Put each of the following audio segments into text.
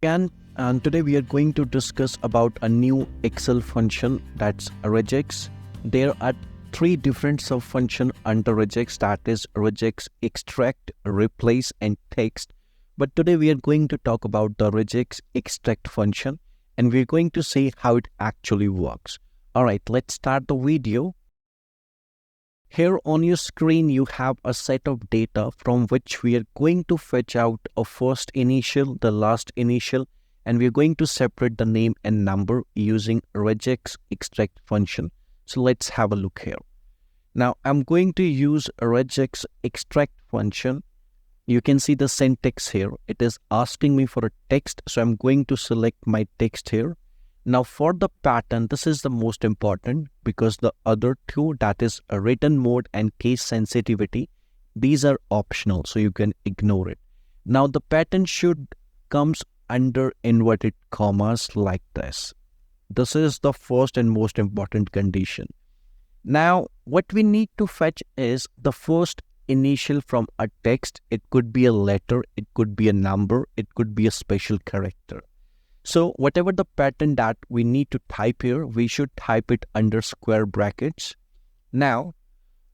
And today we are going to discuss about a new Excel function, that's regex. There are three different sub functions under regex, that is regex extract, replace and text. But today we are going to talk about the regex extract function, and we're going to see how it actually works. Alright, let's start the video. Here on your screen, you have a set of data from which we are going to fetch out a first initial, the last initial, and we're going to separate the name and number using regex extract function. So let's have a look here. Now I'm going to use a regex extract function. You can see the syntax here. It is asking me for a text, so I'm going to select my text here. Now for the pattern, this is the most important because the other two, that is a written mode and case sensitivity, these are optional, so you can ignore it. Now the pattern should comes under inverted commas like this. This is the first and most important condition. Now what we need to fetch is the first initial from a text. It could be a letter, it could be a number, it could be a special character. So whatever the pattern that we need to type here, we should type it under square brackets. Now,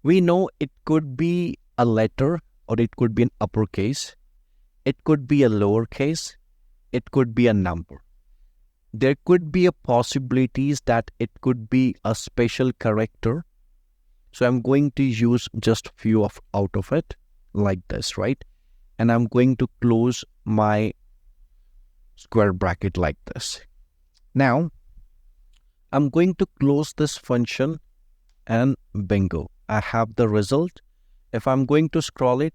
we know it could be a letter or it could be an uppercase. It could be a lowercase. It could be a number. There could be a possibilities that it could be a special character. So I'm going to use just few out of it like this, right? And I'm going to close my square bracket like this. Now, I'm going to close this function and bingo, I have the result. If I'm going to scroll it,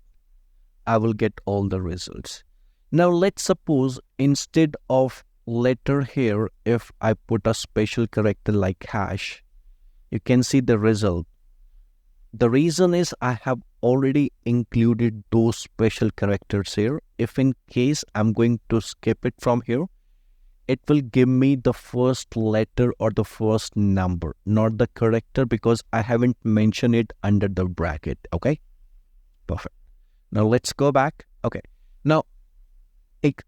I will get all the results. Now, let's suppose instead of letter here, if I put a special character like hash, you can see the result. The reason is I have already included those special characters here. If in case I'm going to skip it from here, it will give me the first letter or the first number, not the character, because I haven't mentioned it under the bracket. Okay, perfect. Now let's go back. Okay, now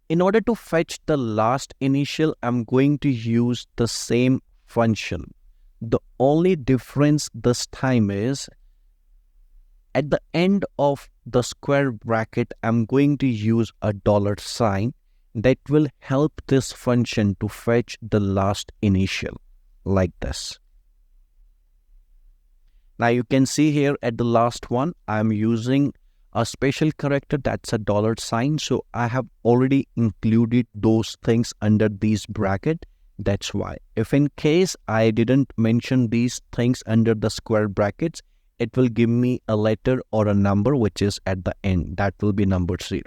in order to fetch the last initial, I'm going to use the same function. The only difference this time is at the end of the square bracket, I'm going to use a $sign that will help this function to fetch the last initial like this. Now you can see here at the last one, I'm using a special character, that's a $sign. So I have already included those things under these bracket. That's why. If in case I didn't mention these things under the square brackets, it will give me a letter or a number which is at the end. That will be number 0.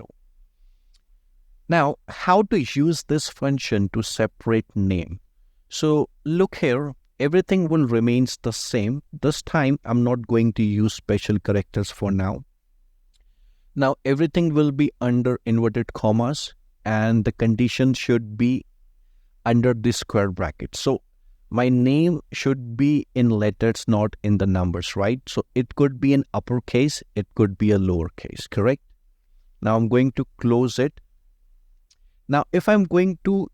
Now, how to use this function to separate name? So look here, everything will remains the same. This time, I'm not going to use special characters for now. Now, everything will be under inverted commas and the condition should be under the square bracket. So my name should be in letters, not in the numbers, right? So it could be an uppercase, it could be a lowercase, correct? Now I'm going to close it. Now if I'm going to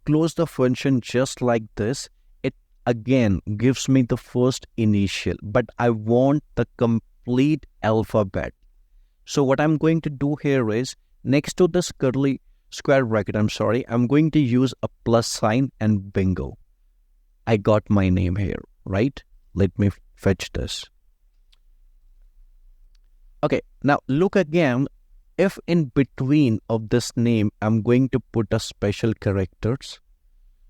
close the function just like this, it again gives me the first initial, but I want the complete alphabet. So what I'm going to do here is, next to this curly square bracket, I'm going to use a $sign and bingo. I got my name here, right? Let me fetch this. Okay, now look again. If in between of this name, I'm going to put a special characters.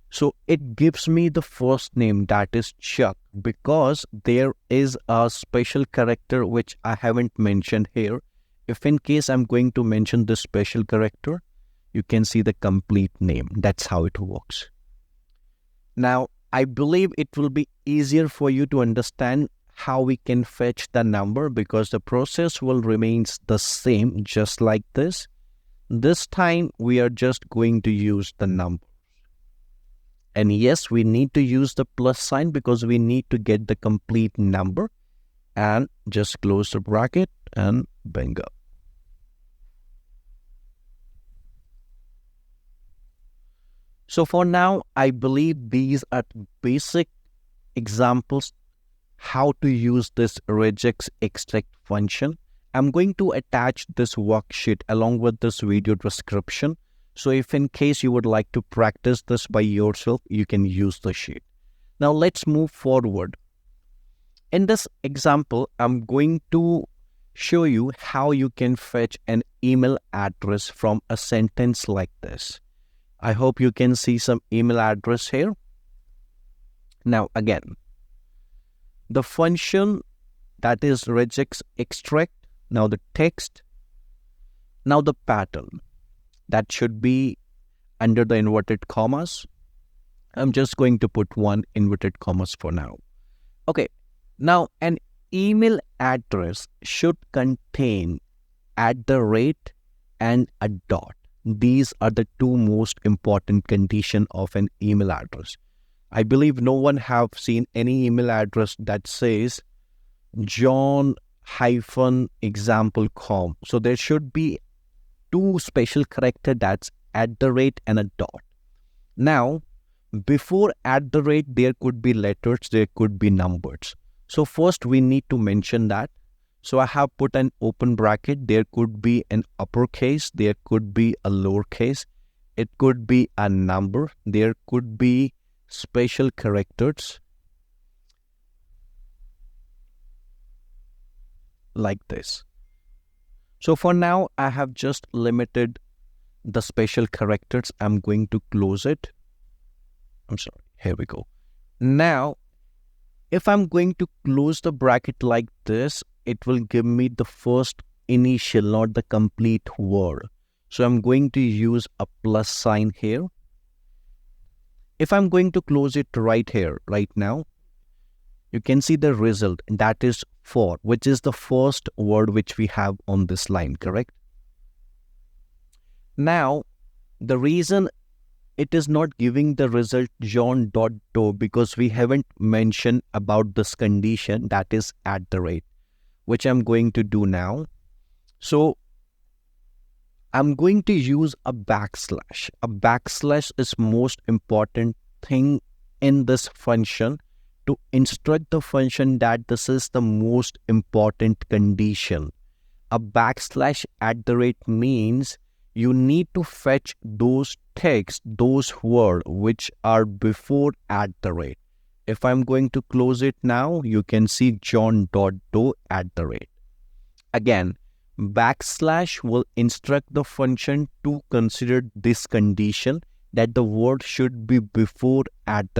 So it gives me the first name, that is Chuck, because there is a special character which I haven't mentioned here. If in case I'm going to mention this special character, you can see the complete name. That's how it works. Now, I believe it will be easier for you to understand how we can fetch the number because the process will remain the same, just like this. This time, we are just going to use the number. And yes, we need to use the $sign because we need to get the complete number. And just close the bracket and bingo. So for now, I believe these are basic examples how to use this regex extract function. I'm going to attach this worksheet along with this video description. So if in case you would like to practice this by yourself, you can use the sheet. Now let's move forward. In this example, I'm going to show you how you can fetch an email address from a sentence like this. I hope you can see some email address here. Now again, the function that is regex extract, now the text, now the pattern that should be under the inverted commas. I'm just going to put one inverted commas for now. Okay, now an email address should contain @ and a dot. These are the two most important conditions of an email address. I believe no one have seen any email address that says john-example.com. So there should be two special characters, that's @ and a dot. Now, before @ there could be letters, there could be numbers. So first we need to mention that. So I have put an open bracket. There could be an uppercase, there could be a lowercase, it could be a number, there could be special characters like this. So for now, I have just limited the special characters. I'm going to close it. I'm sorry, here we go. Now, if I'm going to close the bracket like this, it will give me the first initial, not the complete word. So I'm going to use a plus sign here. If I'm going to close it right here, right now, you can see the result, that is 4, which is the first word which we have on this line, correct? Now, the reason it is not giving the result john.doe because we haven't mentioned about this condition, that is @, which I'm going to do now. So I'm going to use a backslash. A backslash is most important thing in this function to instruct the function that this is the most important condition. A backslash @ means you need to fetch those text, those words which are before @. If I'm going to close it now, you can see john.doe @. Again, backslash will instruct the function to consider this condition that the word should be before @.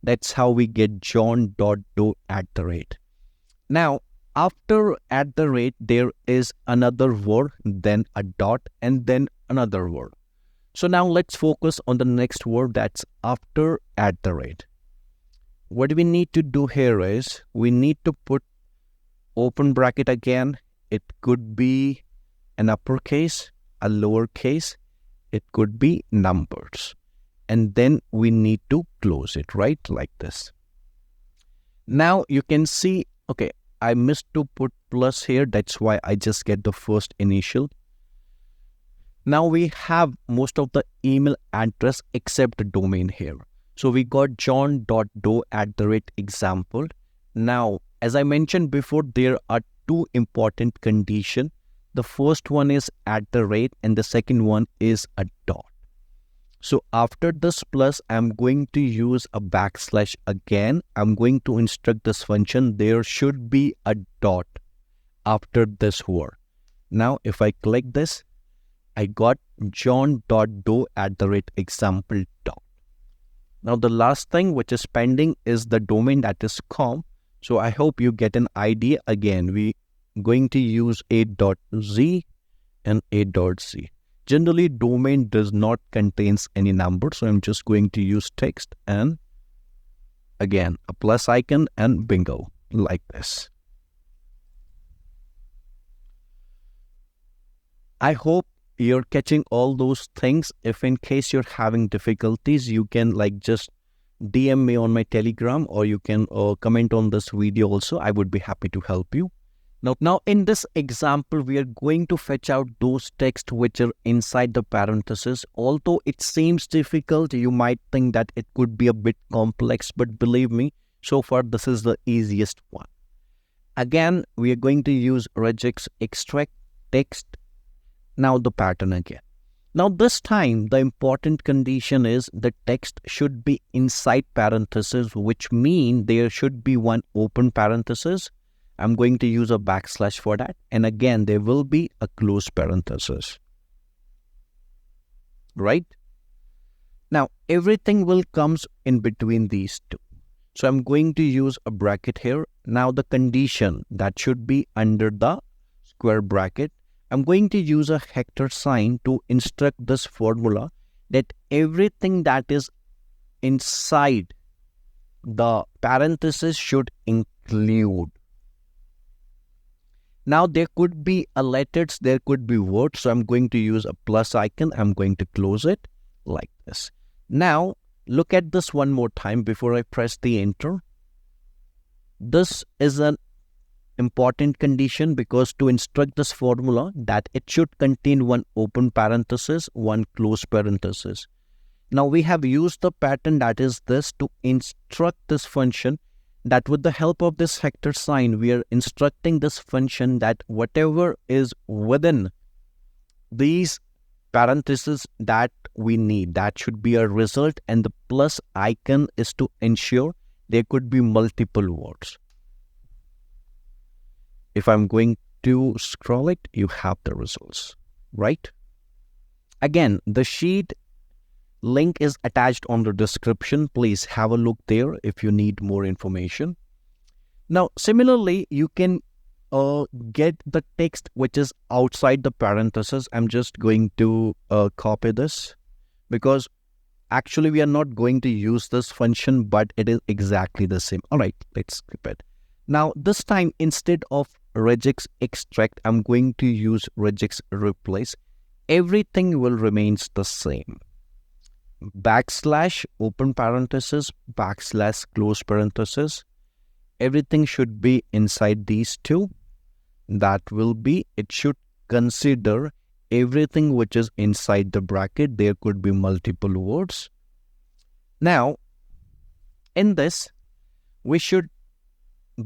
That's how we get john.doe @. Now, after @, there is another word, then a dot, and then another word. So now let's focus on the next word, that's after @. What we need to do here is we need to put open bracket again. It could be an uppercase, a lowercase, it could be numbers. And then we need to close it, right? Like this. Now you can see, okay, I missed to put plus here. That's why I just get the first initial. Now we have most of the email address except the domain here. So we got john.doe @example. Now, as I mentioned before, there are two important conditions. The first one is @ and the second one is a dot. So after this plus, I'm going to use a backslash again. I'm going to instruct this function. There should be a dot after this word. Now, if I click this, I got john.doe @example dot. Now, the last thing which is pending is the domain, that is com. So I hope you get an idea. Again, we going to use a.z and a.z. Generally, domain does not contains any number, so I'm just going to use text and again a plus icon and bingo, like this. I hope you're catching all those things. If in case you're having difficulties, you can just DM me on my Telegram, or you can comment on this video also. I would be happy to help you. Now in this example, we are going to fetch out those texts which are inside the parentheses. Although it seems difficult, you might think that it could be a bit complex, but believe me, so far this is the easiest one. Again, we are going to use regex extract text. Now the pattern again. Now this time, the important condition is the text should be inside parentheses, which means there should be one open parenthesis. I'm going to use a backslash for that. And again, there will be a close parenthesis. Right? Now, everything will comes in between these two. So I'm going to use a bracket here. Now the condition that should be under the square bracket. I'm going to use a hector sign to instruct this formula that everything that is inside the parenthesis should include. Now there could be a letters, there could be words. So I'm going to use a plus icon. I'm going to close it like this. Now look at this one more time before I press the enter. This is an important condition because to instruct this formula that it should contain one open parenthesis, one closed parenthesis. Now we have used the pattern that is this to instruct this function, that with the help of this hector sign, we are instructing this function that whatever is within these parentheses that we need, that should be a result, and the plus icon is to ensure there could be multiple words. If I'm going to scroll it, you have the results, right? Again, the sheet link is attached on the description. Please have a look there if you need more information. Now, similarly, you can get the text which is outside the parentheses. I'm just going to copy this because actually we are not going to use this function, but it is exactly the same. All right, let's skip it. Now, this time, instead of regex extract, I'm going to use regex replace. Everything will remains the same. Backslash, open parenthesis, backslash, close parenthesis. Everything should be inside these two. That will be, it should consider everything which is inside the bracket. There could be multiple words. Now, in this, we should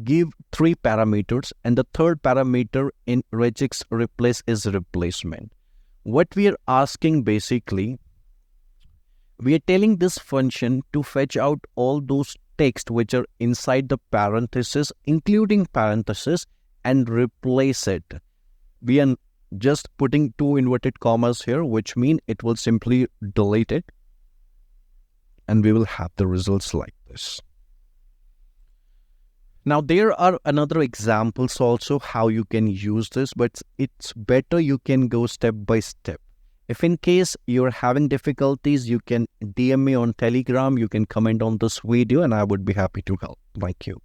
give 3 parameters, and the third parameter in regex replace is replacement. What we are asking basically, we are telling this function to fetch out all those text which are inside the parenthesis, including parenthesis, and replace it. We are just putting 2 inverted commas here, which mean it will simply delete it, and we will have the results like this. Now, there are another examples also how you can use this, but it's better you can go step by step. If in case you're having difficulties, you can DM me on Telegram, you can comment on this video, and I would be happy to help. Thank you.